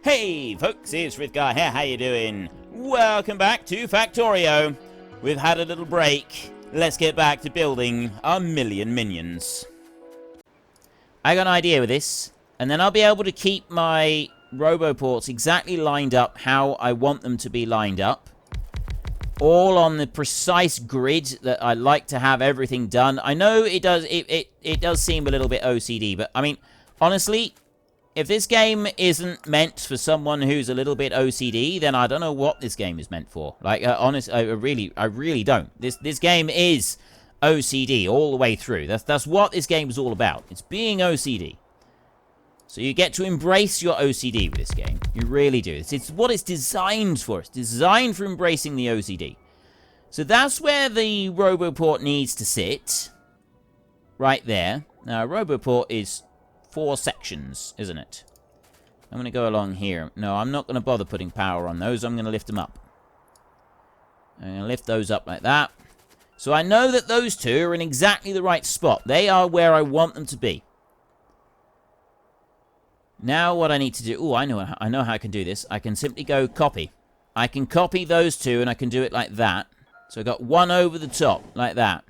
Hey folks, it's Frithgar here, how you doing? Welcome back to Factorio. We've had a little break. Let's get back to building our million minions. I got an idea with this, and then I'll be able to keep my roboports exactly lined up how I want them to be lined up. All on the precise grid that I like to have everything done. I know it does seem a little bit OCD, but I mean, honestly, if this game isn't meant for someone who's a little bit OCD, then I don't know what this game is meant for. Like, honestly, I really don't. This game is OCD all the way through. That's what this game is all about. It's being OCD. So you get to embrace your OCD with this game. You really do. It's what it's designed for. It's designed for embracing the OCD. So that's where the Roboport needs to sit. Right there. Now, a Roboport is 4 sections, isn't it? I'm going to go along here. No, I'm not going to bother putting power on those. I'm going to lift them up. I'm going to lift those up like that. So I know that those two are in exactly the right spot. They are where I want them to be. Now what I need to do... Oh, I know how I can do this. I can simply go copy. I can copy those two, and I can do it like that. So I've got one over the top, like that.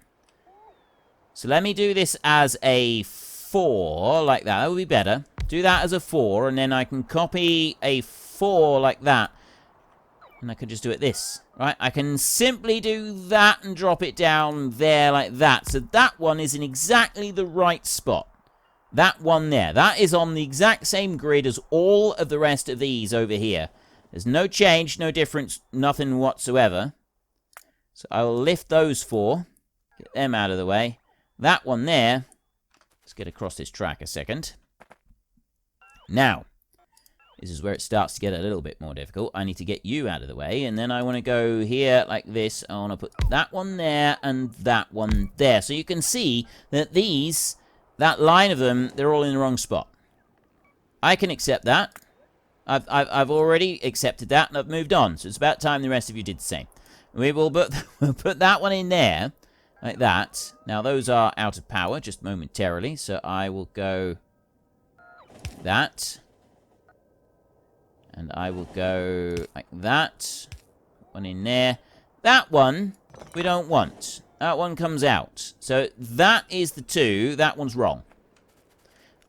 So let me do this as a 4, like that. That would be better. Do that as a 4, and then I can copy a 4 like that. And I can just do it this, right? I can simply do that and drop it down there like that. So that one is in exactly the right spot. That one there. That is on the exact same grid as all of the rest of these over here. There's no change, no difference, nothing whatsoever. So I will lift those 4. Get them out of the way. That one there. Let's get across this track a second. Now, this is where it starts to get a little bit more difficult. I need to get you out of the way. And then I want to go here like this. I want to put that one there and that one there. So you can see that these... That line of them, they're all in the wrong spot. I can accept that. I've already accepted that, and I've moved on. So it's about time the rest of you did the same. We will we'll put that one in there, like that. Now, those are out of power, just momentarily. So I will go that. And I will go like that. One in there. That one, we don't want. That one comes out. So that is the 2. That one's wrong.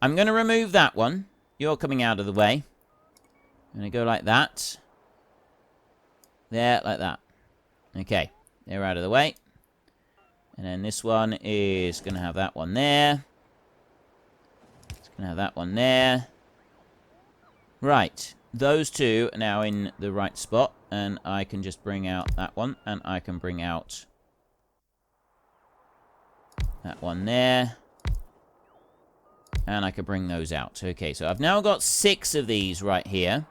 I'm going to remove that one. You're coming out of the way. I'm going to go like that. There, like that. Okay. They're out of the way. And then this one is going to have that one there. It's going to have that one there. Right. Those 2 are now in the right spot. And I can just bring out that one. And I can bring out... that one there. And I can bring those out. Okay, so I've now got 6 of these right here.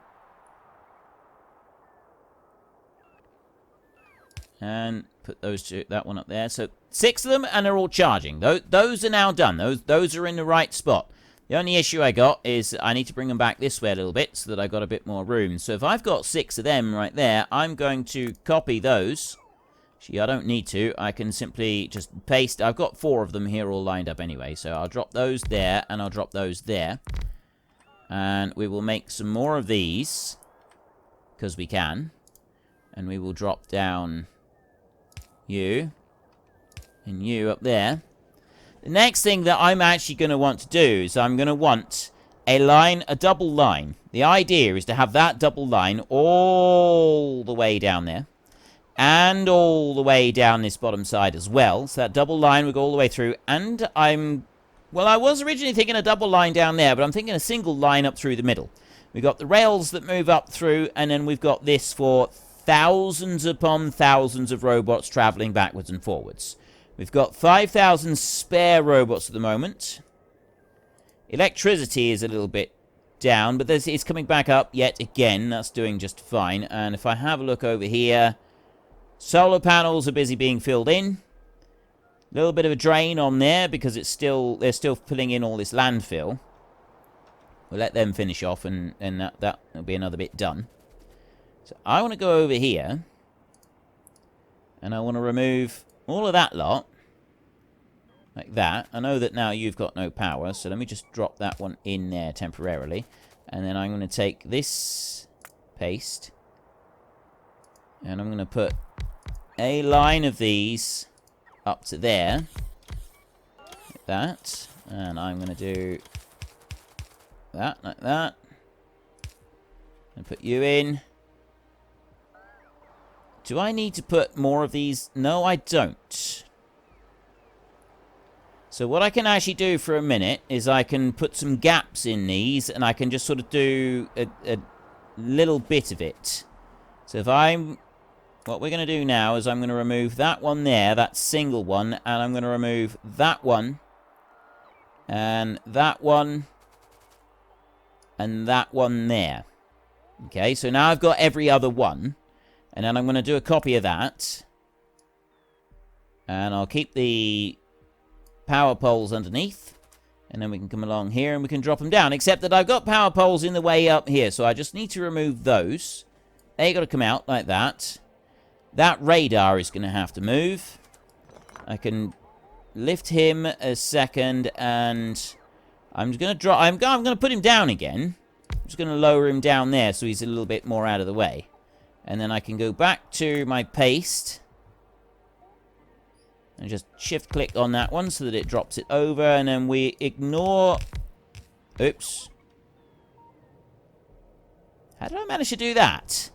And put those 2, that one up there. So 6 of them, and they're all charging. Those are now done. Those are in the right spot. The only issue I got is I need to bring them back this way a little bit so that I've got a bit more room. So if I've got 6 of them right there, I'm going to copy those. Actually, I don't need to. I can simply just paste. I've got 4 of them here all lined up anyway. So I'll drop those there, and I'll drop those there. And we will make some more of these, because we can. And we will drop down you, and you up there. The next thing that I'm actually going to want to do is I'm going to want a line, a double line. The idea is to have that double line all the way down there. And all the way down this bottom side as well. So that double line will go all the way through. And well, I was originally thinking a double line down there, but I'm thinking a single line up through the middle. We've got the rails that move up through, and then we've got this for thousands upon thousands of robots traveling backwards and forwards. We've got 5,000 spare robots at the moment. Electricity is a little bit down, but it's coming back up yet again. That's doing just fine. And if I have a look over here... Solar panels are busy being filled in. A little bit of a drain on there because they're still filling in all this landfill. We'll let them finish off, and that'll be another bit done. So I want to go over here, and I want to remove all of that lot. Like that. I know that now you've got no power, so let me just drop that one in there temporarily. And then I'm going to take this paste. And I'm going to put a line of these up to there. Like that. And I'm going to do that, like that. And put you in. Do I need to put more of these? No, I don't. So what I can actually do for a minute is I can put some gaps in these, and I can just sort of do a little bit of it. So if I'm... What we're going to do now is I'm going to remove that one there, that single one, and I'm going to remove that one, and that one, and that one there. Okay, so now I've got every other one, and then I'm going to do a copy of that, and I'll keep the power poles underneath, and then we can come along here and we can drop them down, except that I've got power poles in the way up here, so I just need to remove those. They've got to come out like that. That radar is going to have to move. I can lift him a second, and I'm going to drop. I'm going to put him down again. I'm just going to lower him down there so he's a little bit more out of the way, and then I can go back to my paste and just shift click on that one so that it drops it over, and then we ignore... Oops. How did I manage to do that?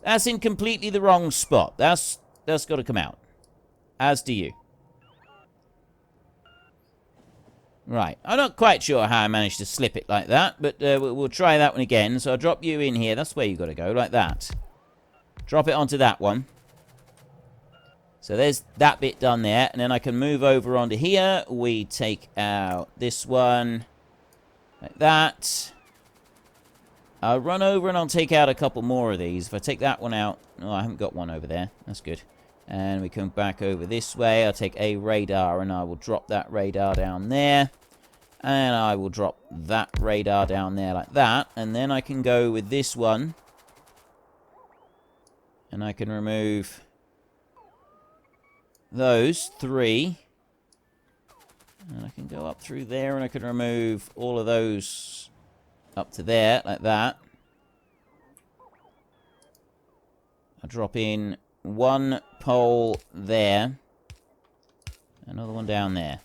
That's in completely the wrong spot. That's got to come out. As do you. Right. I'm not quite sure how I managed to slip it like that, but we'll try that one again. So I'll drop you in here. That's where you've got to go, like that. Drop it onto that one. So there's that bit done there. And then I can move over onto here. We take out this one. Like that. I'll run over and I'll take out a couple more of these. If I take that one out... Oh, I haven't got one over there. That's good. And we come back over this way. I'll take a radar and I will drop that radar down there. And I will drop that radar down there like that. And then I can go with this one. And I can remove those three. And I can go up through there and I can remove all of those up to there, like that. I'll drop in one pole there. Another one down there.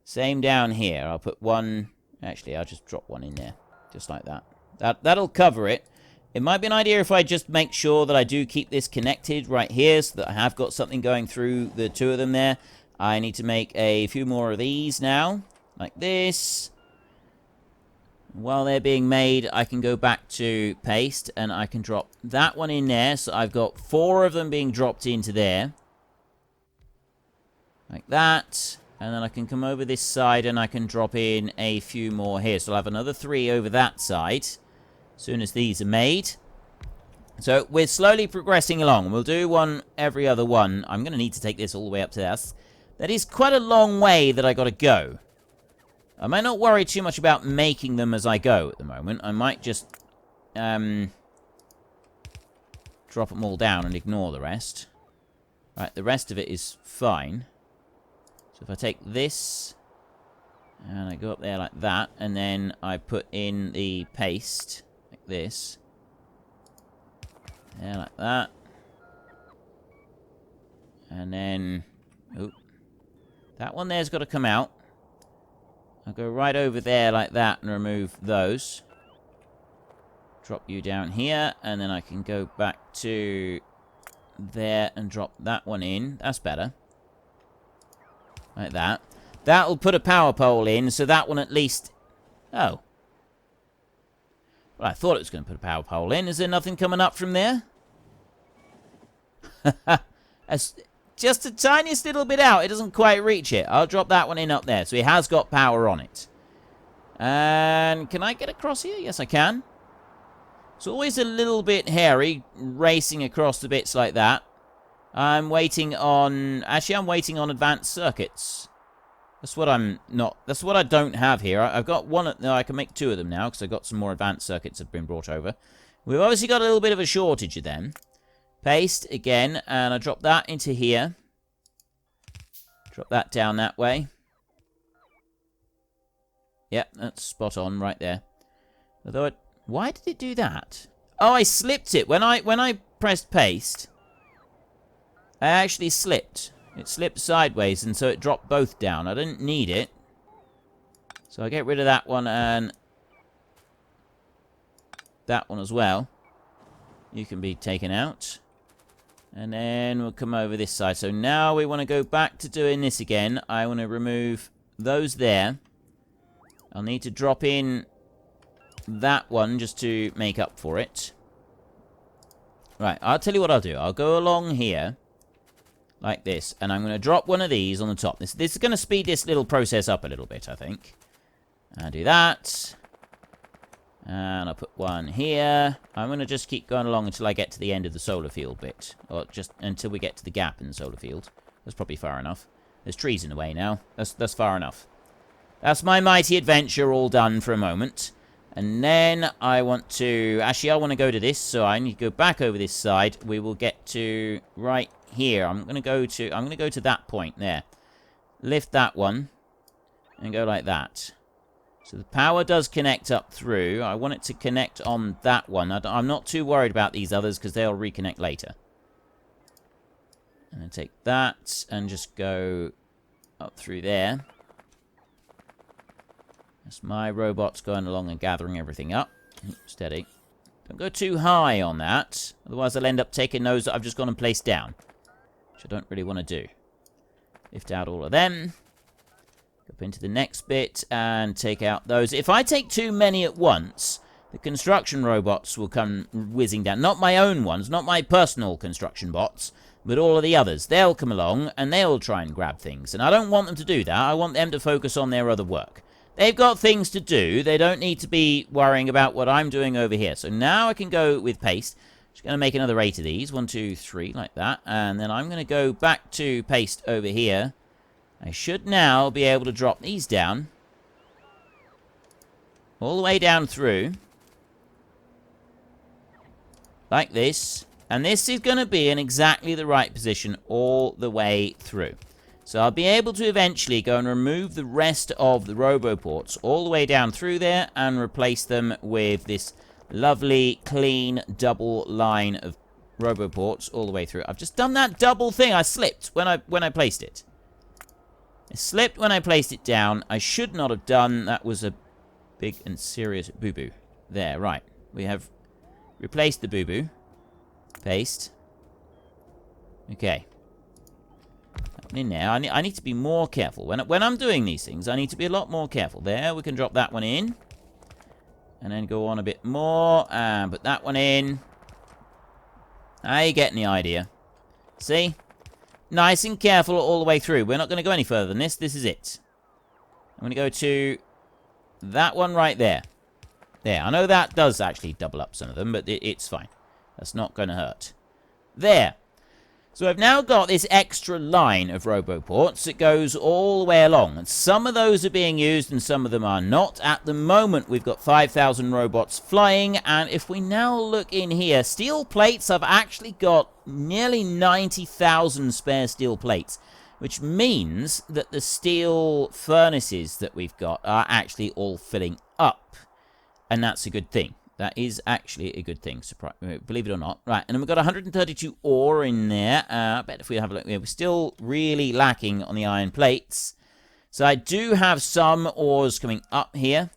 Same down here. I'll put one... Actually, I'll just drop one in there. Just like that. That'll cover it. It might be an idea if I just make sure that I do keep this connected right here so that I have got something going through the two of them there. I need to make a few more of these now. Like this. While they're being made, I can go back to paste and I can drop that one in there. So I've got 4 of them being dropped into there. Like that. And then I can come over this side and I can drop in a few more here. So I'll have another 3 over that side as soon as these are made. So we're slowly progressing along. We'll do one every other one. I'm going to need to take this all the way up to this. That is quite a long way that I got to go. I might not worry too much about making them as I go at the moment. I might just drop them all down and ignore the rest. Right, the rest of it is fine. So if I take this and I go up there like that, and then I put in the paste like this. Yeah, like that. And then... Oh, that one there's got to come out. I'll go right over there like that and remove those. Drop you down here, and then I can go back to there and drop that one in. That's better. Like that. That'll put a power pole in, so that one at least... Oh. Well, I thought it was going to put a power pole in. Is there nothing coming up from there? That's just the tiniest little bit out. It doesn't quite reach it. I'll drop that one in up there. So it has got power on it. And can I get across here? Yes, I can. It's always a little bit hairy racing across the bits like that. I'm waiting on... Actually, I'm waiting on advanced circuits. That's what I'm not... That's what I don't have here. I've got one... No, I can make 2 of them now because I've got some more advanced circuits that have been brought over. We've obviously got a little bit of a shortage of them. Paste again, and I drop that into here. Drop that down that way. Yep, that's spot on right there. Although, why did it do that? Oh, I slipped it. When I pressed paste, I actually slipped. It slipped sideways, and so it dropped both down. I didn't need it. So I get rid of that one and that one as well. You can be taken out. And then we'll come over this side. So now we want to go back to doing this again. I want to remove those there. I'll need to drop in that one just to make up for it. Right, I'll tell you what I'll do. I'll go along here like this, and I'm going to drop one of these on the top. This is going to speed this little process up a little bit, I think. I'll do that. And I'll put one here. I'm going to just keep going along until I get to the end of the solar field bit. Or just until we get to the gap in the solar field. That's probably far enough. There's trees in the way now. That's far enough. That's my mighty adventure all done for a moment. And then I want to... Actually, I want to go to this, so I need to go back over this side. We will get to right here. I'm going to go to that point there. Lift that one. And go like that. So the power does connect up through. I want it to connect on that one. I'm not too worried about these others because they'll reconnect later. And then take that and just go up through there. That's my robots going along and gathering everything up. Steady. Don't go too high on that. Otherwise I'll end up taking those that I've just gone and placed down. Which I don't really want to do. Lift out all of them. Up into the next bit and take out those. If I take too many at once, the construction robots will come whizzing down. Not my own ones, not my personal construction bots, but all of the others. They'll come along and they'll try and grab things. And I don't want them to do that. I want them to focus on their other work. They've got things to do. They don't need to be worrying about what I'm doing over here. So now I can go with paste. Just going to make another 8 of these. 1, 2, 3, like that. And then I'm going to go back to paste over here. I should now be able to drop these down. All the way down through. Like this. And this is going to be in exactly the right position all the way through. So I'll be able to eventually go and remove the rest of the RoboPorts all the way down through there and replace them with this lovely, clean, double line of RoboPorts all the way through. I've just done that double thing. I slipped when I placed it. I slipped when I placed it down. I should not have done. That was a big and serious boo-boo. There, right. We have replaced the boo-boo. Paste. Okay. In there. I need to be more careful. When I'm doing these things, I need to be a lot more careful. There, we can drop that one in. And then go on a bit more. And put that one in. Now you're getting the idea. See? Nice and careful all the way through. We're not going to go any further than this. This is it. I'm going to go to that one right there. There. I know that does actually double up some of them, but it's fine. That's not going to hurt. There. So I've now got this extra line of RoboPorts that goes all the way along. And some of those are being used and some of them are not. At the moment, we've got 5,000 robots flying. And if we now look in here, steel plates, I've actually got nearly 90,000 spare steel plates. Which means that the steel furnaces that we've got are actually all filling up. And that's a good thing. That is actually a good thing, believe it or not. Right, and then we've got 132 ore in there. I bet if we have a look, we're still really lacking on the iron plates. So I do have some ores coming up here.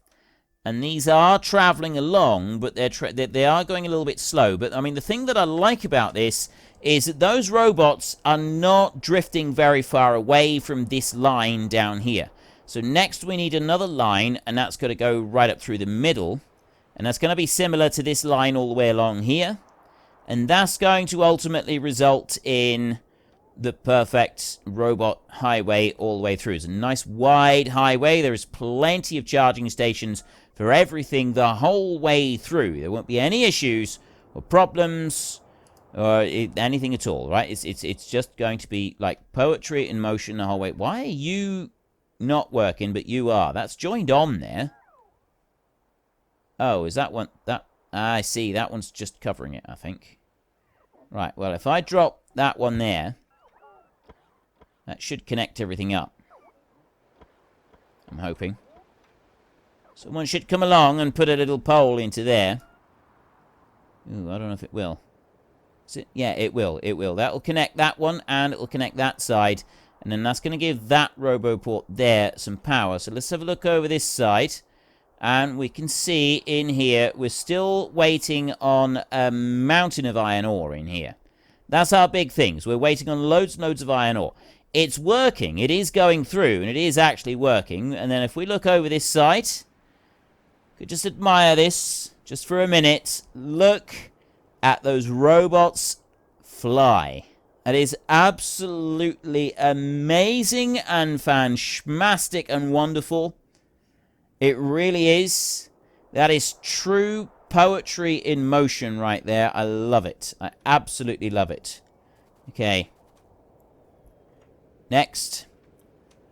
And these are traveling along, but they are going a little bit slow. But, I mean, the thing that I like about this is that those robots are not drifting very far away from this line down here. So next we need another line, and that's going to go right up through the middle. And that's going to be similar to this line all the way along here. And that's going to ultimately result in the perfect robot highway all the way through. It's a nice wide highway. There is plenty of charging stations for everything the whole way through. There won't be any issues or problems or anything at all, right? It's just going to be like poetry in motion the whole way. Why are you not working, but you are? That's joined on there. Oh, is that one? I see. That one's just covering it, I think. Right, well, if I drop that one there, that should connect everything up. I'm hoping. Someone should come along and put a little pole into there. Ooh, I don't know if it will. Is it? Yeah, it will. It will. That will connect that one, and it will connect that side. And then that's going to give that RoboPort there some power. So let's have a look over this side. And we can see in here, we're still waiting on a mountain of iron ore in here. That's our big things. We're waiting on loads and loads of iron ore. It's working. It is going through, and it is actually working. And then if we look over this side, could just admire this just for a minute. Look at those robots fly. That is absolutely amazing and fantastic and wonderful. It really is. That is true poetry in motion right there. I love it. I absolutely love it. Okay. Next.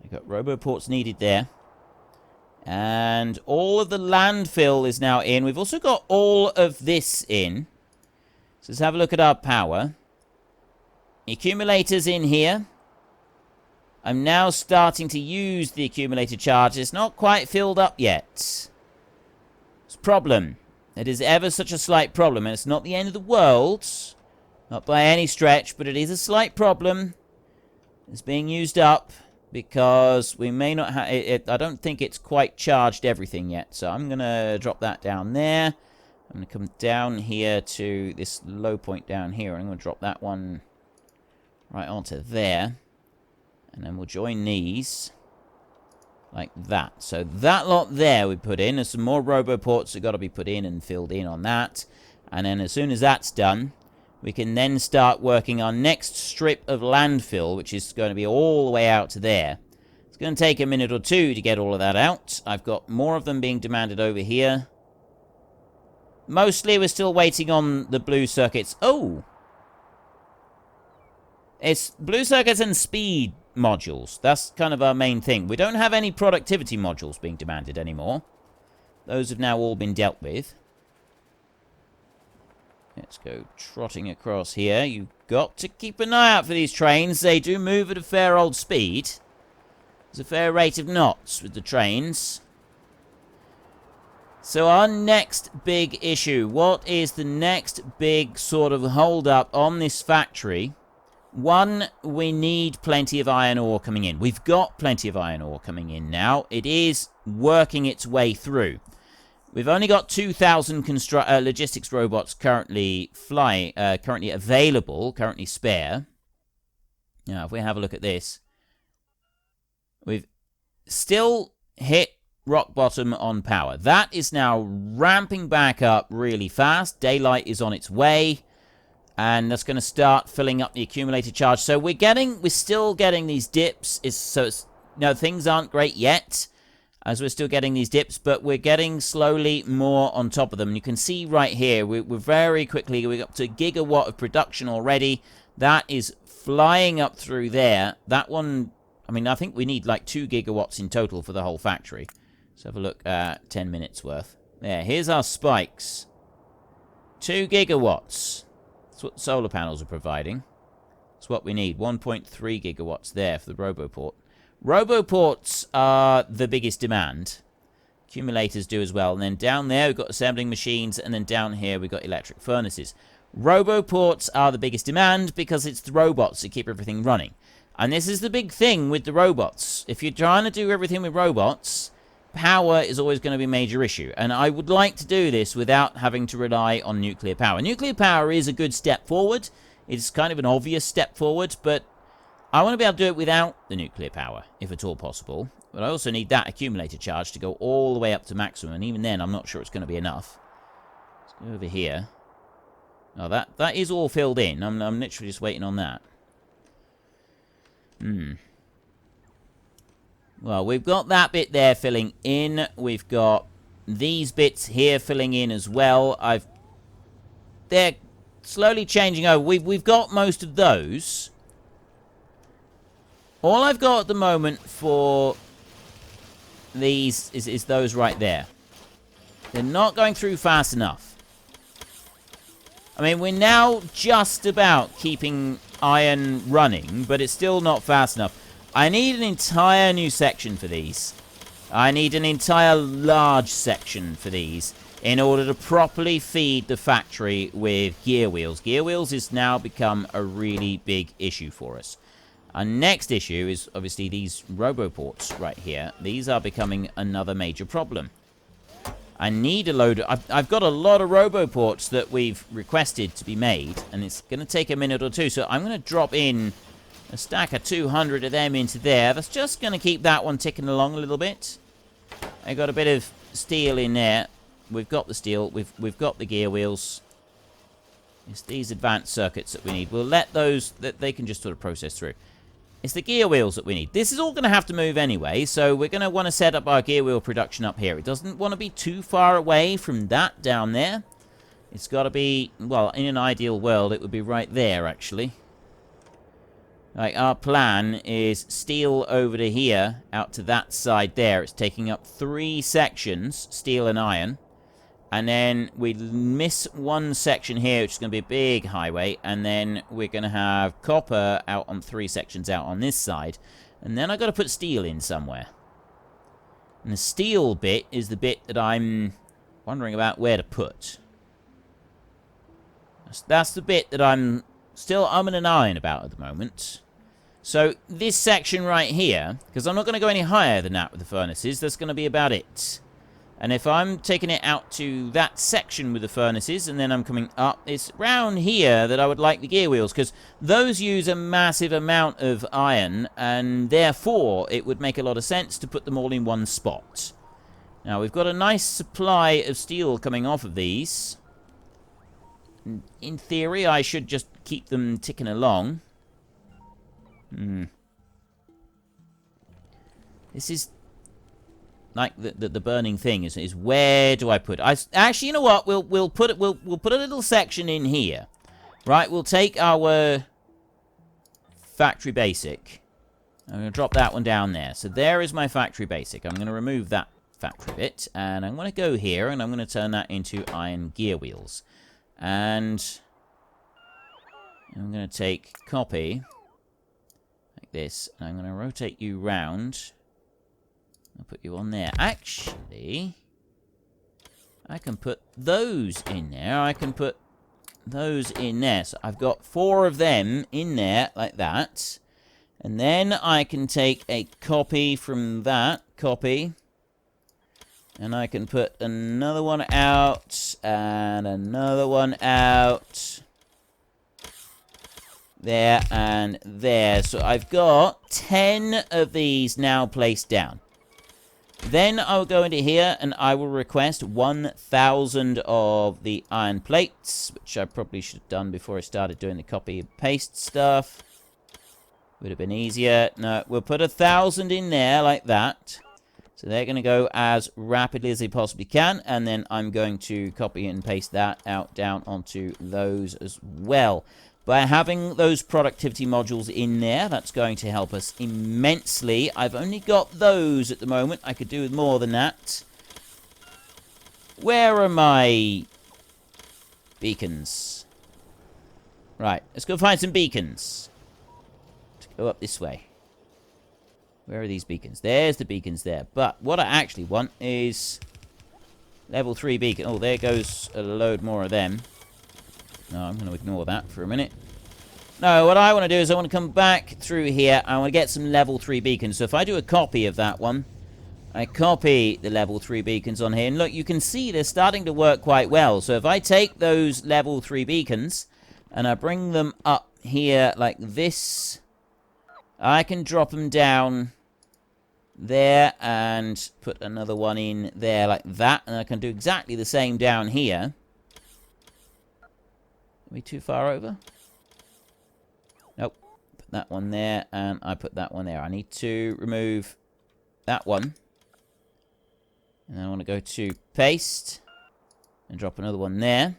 I've got RoboPorts needed there. And all of the landfill is now in. We've also got all of this in. So let's have a look at our power. Accumulators in here. I'm now starting to use the accumulator charge. It's not quite filled up yet. It's a problem. It is ever such a slight problem. And it's not the end of the world. Not by any stretch. But it is a slight problem. It's being used up. Because we may not have it. I don't think it's quite charged everything yet. So I'm going to drop that down there. I'm going to come down here to this low point down here. I'm going to drop that one right onto there. And then we'll join these like that. So that lot there we put in. There's some more RoboPorts that got to be put in and filled in on that. And then as soon as that's done, we can then start working our next strip of landfill, which is going to be all the way out to there. It's going to take a minute or two to get all of that out. I've got more of them being demanded over here. Mostly we're still waiting on the blue circuits. Oh! It's blue circuits and speed modules. That's kind of our main thing. We don't have any productivity modules being demanded anymore. Those have now all been dealt with. Let's go trotting across here. You've got to keep an eye out for these trains. They do move at a fair old speed. There's a fair rate of knots with the trains. So our next big issue. What is the next big sort of hold up on this factory? One, we need plenty of iron ore coming in. We've got plenty of iron ore coming in now. It is working its way through. We've only got 2,000 logistics robots currently currently available, currently spare. Now, if we have a look at this, we've still hit rock bottom on power. That is now ramping back up really fast. Daylight is on its way. And that's going to start filling up the accumulator charge. So we're still getting these dips. Things aren't great yet, as we're still getting these dips, but we're getting slowly more on top of them. And you can see right here, we're very quickly, we're up to a gigawatt of production already. That is flying up through there. That one, I mean, I think we need like 2 gigawatts in total for the whole factory. Let's have a look at 10 minutes worth. There, here's our spikes. 2 gigawatts. That's what the solar panels are providing. That's what we need. 1.3 gigawatts there for the RoboPort. RoboPorts are the biggest demand. Accumulators do as well. And then down there, we've got assembling machines. And then down here, we've got electric furnaces. RoboPorts are the biggest demand because it's the robots that keep everything running. And this is the big thing with the robots. If you're trying to do everything with robots, power is always going to be a major issue. And I would like to do this without having to rely on nuclear power. Nuclear power is a good step forward. It's kind of an obvious step forward, but I want to be able to do it without the nuclear power, if at all possible. But I also need that accumulator charge to go all the way up to maximum. And even then, I'm not sure it's going to be enough. Let's go over here. Oh, that is all filled in. I'm literally just waiting on that. Well, we've got that bit there filling in. We've got these bits here filling in as well. They're slowly changing over. We've got most of those. All I've got at the moment for these is those right there. They're not going through fast enough. I mean, we're now just about keeping iron running, but it's still not fast enough. I need an entire new section for these. I need an entire large section for these in order to properly feed the factory with gear wheels. Gear wheels has now become a really big issue for us. Our next issue is obviously these roboports right here. These are becoming another major problem. I need a load of... I've got a lot of roboports that we've requested to be made, and it's going to take a minute or two, so I'm going to drop in a stack of 200 of them into there. That's just going to keep that one ticking along a little bit. I got a bit of steel in there. We've got the steel. We've got the gear wheels. It's these advanced circuits that we need. We'll let those... that they can just sort of process through. It's the gear wheels that we need. This is all going to have to move anyway, so we're going to want to set up our gear wheel production up here. It doesn't want to be too far away from that down there. It's got to be... well, in an ideal world, it would be right there, actually. Like, our plan is steel over to here, out to that side there. It's taking up 3 sections, steel and iron. And then we miss one section here, which is going to be a big highway. And then we're going to have copper out on 3 sections out on this side. And then I've got to put steel in somewhere. And the steel bit is the bit that I'm wondering about where to put. That's the bit that I'm still umming and ahhing about at the moment. So this section right here, because I'm not going to go any higher than that with the furnaces, that's going to be about it. And if I'm taking it out to that section with the furnaces, and then I'm coming up, it's round here that I would like the gear wheels, because those use a massive amount of iron, and therefore it would make a lot of sense to put them all in one spot. Now, we've got a nice supply of steel coming off of these. In theory, I should just keep them ticking along. This is... like the burning thing is where do I put it? Actually, you know what? We'll put a little section in here, right? We'll take our factory basic. I'm going to drop that one down there. So there is my factory basic. I'm going to remove that factory bit, and I'm going to go here, and I'm going to turn that into iron gear wheels. And I'm going to take copy like this, and I'm going to rotate you round. I'll put you on there. Actually, I can put those in there. I can put those in there. So I've got 4 of them in there, like that. And then I can take a copy from that. Copy. And I can put another one out. And another one out. There and there. So I've got 10 of these now placed down. Then I'll go into here and I will request 1,000 of the iron plates, which I probably should have done before I started doing the copy and paste stuff. Would have been easier. No, we'll put 1,000 in there like that. So they're going to go as rapidly as they possibly can. And then I'm going to copy and paste that out down onto those as well. By having those productivity modules in there, that's going to help us immensely. I've only got those at the moment. I could do with more than that. Where are my beacons? Right, let's go find some beacons. Let's go up this way. Where are these beacons? There's the beacons there. But what I actually want is level 3 beacon. Oh, there goes a load more of them. No, I'm going to ignore that for a minute. No, what I want to do is I want to come back through here. I want to get some level 3 beacons. So if I do a copy of that one, I copy the level 3 beacons on here. And look, you can see they're starting to work quite well. So if I take those level 3 beacons and I bring them up here like this, I can drop them down there and put another one in there like that. And I can do exactly the same down here. Are we too far over? Nope. Put that one there, and I put that one there. I need to remove that one. And then I want to go to paste. And drop another one there.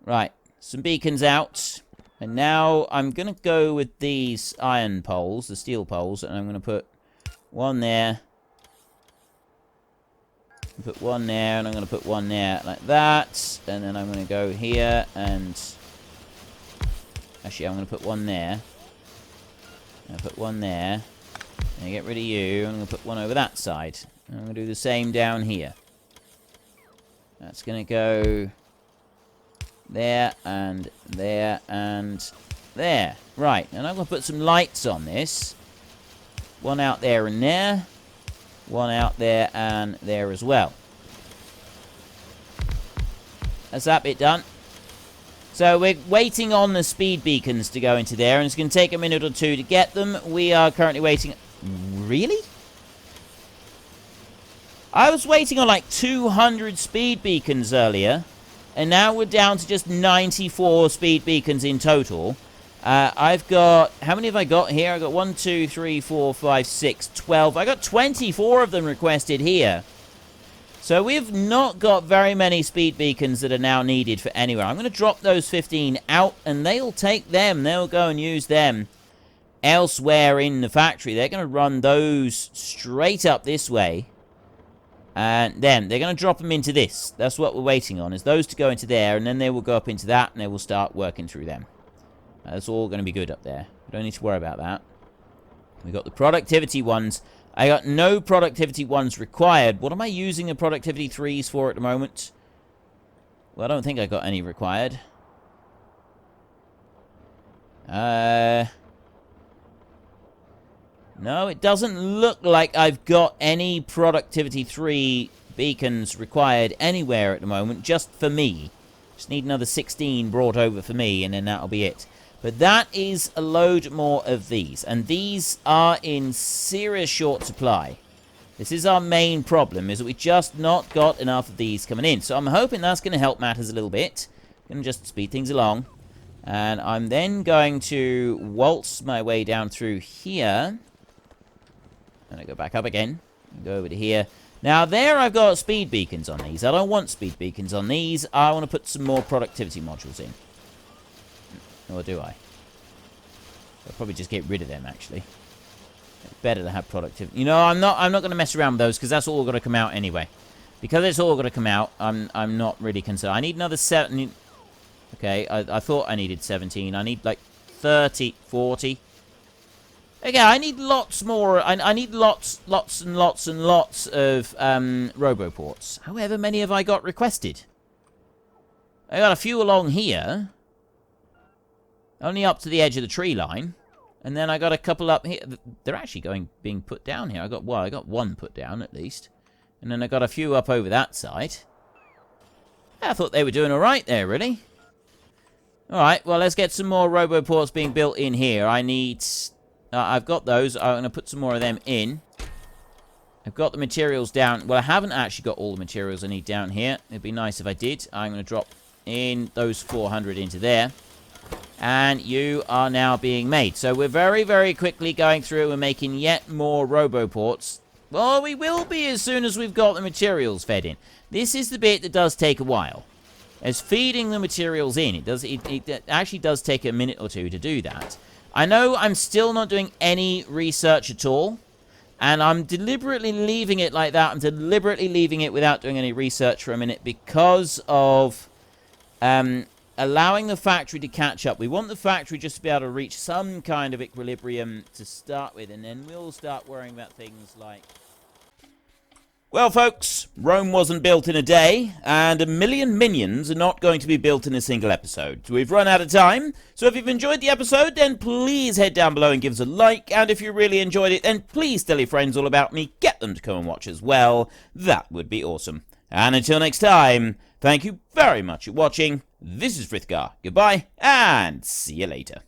Right. Some beacons out. And now I'm going to go with these iron poles, the steel poles. And I'm going to put one there. Put one there, and I'm going to put one there like that. And then I'm going to go here, and... actually, I'm going to put one there. And put one there. And get rid of you. I'm going to put one over that side. I'm going to do the same down here. That's going to go there and there and there. Right, and I'm going to put some lights on this. One out there and there. One out there and there as well. That's that bit done. So we're waiting on the speed beacons to go into there, and it's going to take a minute or two to get them. We are currently waiting... Really? I was waiting on like 200 speed beacons earlier, and now we're down to just 94 speed beacons in total. I've got... How many have I got here? I got 1, 2, 3, 4, 5, 6, 12. I got 24 of them requested here. So we've not got very many speed beacons that are now needed for anywhere. I'm going to drop those 15 out, and they'll take them. They'll go and use them elsewhere in the factory. They're going to run those straight up this way. And then they're going to drop them into this. That's what we're waiting on, is those to go into there, and then they will go up into that, and they will start working through them. That's all going to be good up there. We don't need to worry about that. We've got the productivity ones. I got no productivity ones required. What am I using the productivity 3s for at the moment? Well, I don't think I got any required. No, it doesn't look like I've got any productivity 3 beacons required anywhere at the moment, just for me. Just need another 16 brought over for me, and then that'll be it. But that is a load more of these. And these are in serious short supply. This is our main problem, is that we just not got enough of these coming in. So I'm hoping that's going to help matters a little bit. Going to just speed things along. And I'm then going to waltz my way down through here. And I go back up again. Go over to here. Now there I've got speed beacons on these. I don't want speed beacons on these. I want to put some more productivity modules in. Or do I? I'll probably just get rid of them, actually. It's better to have productivity. You know, I'm not going to mess around with those, because that's all going to come out anyway. Because it's all going to come out, I'm not really concerned. I need another 7... Okay, I thought I needed 17. I need, like, 30, 40. Okay, I need lots more. I need lots and lots and lots of roboports. However many have I got requested? I got a few along here. Only up to the edge of the tree line. And then I got a couple up here. They're actually being put down here. I got one put down at least. And then I got a few up over that side. I thought they were doing alright there, really. Alright, well, let's get some more roboports being built in here. I need... I've got those. I'm going to put some more of them in. I've got the materials down. Well, I haven't actually got all the materials I need down here. It'd be nice if I did. I'm going to drop in those 400 into there. And you are now being made. So we're very, very quickly going through and making yet more roboports. Well, we will be as soon as we've got the materials fed in. This is the bit that does take a while. As feeding the materials in, it actually does take a minute or two to do that. I know I'm still not doing any research at all. And I'm deliberately leaving it like that. I'm deliberately leaving it without doing any research for a minute because of... allowing the factory to catch up. We want the factory just to be able to reach some kind of equilibrium to start with, and then we'll start worrying about things like... Well, folks, Rome wasn't built in a day, and 1 million minions are not going to be built in a single episode. We've run out of time, so if you've enjoyed the episode, then please head down below and give us a like, and if you really enjoyed it, then please tell your friends all about me, get them to come and watch as well. That would be awesome. And until next time, thank you very much for watching. This is Frithgar. Goodbye, and see you later.